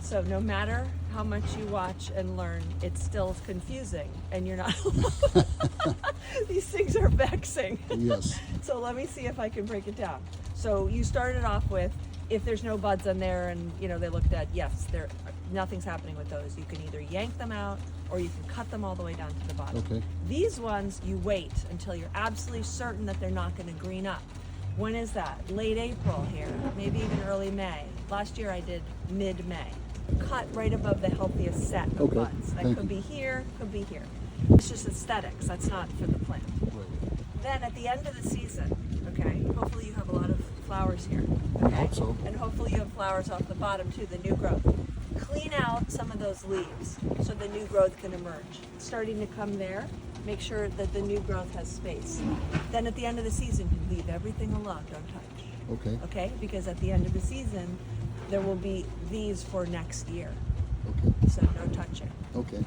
So no matter how much you watch and learn, it's still confusing, and you're not. These things are vexing. Yes. So let me see if I can break it down. So you started off with, if there's no buds on there, and they looked at, yes, nothing's happening with those. You can either yank them out or you can cut them all the way down to the bottom. Okay. These ones, you wait until you're absolutely certain that they're not going to green up. When is that? Late April here, maybe even early May. Last year I did mid-May. Cut right above the healthiest set of Okay. buds. That Thank could you. be here, could be here. It's just aesthetics. That's not for the plant. Right. Then at the end of the season, okay, hopefully you have a lot of flowers here. I Okay? hope so. And hopefully you have flowers off the bottom too, the new growth. Clean out some of those leaves so the new growth can emerge. It's starting to come there. Make sure that the new growth has space. Then at the end of the season, you leave everything alone, don't touch. Okay. Okay? Because at the end of the season, there will be these for next year. Okay. So no touching. Okay.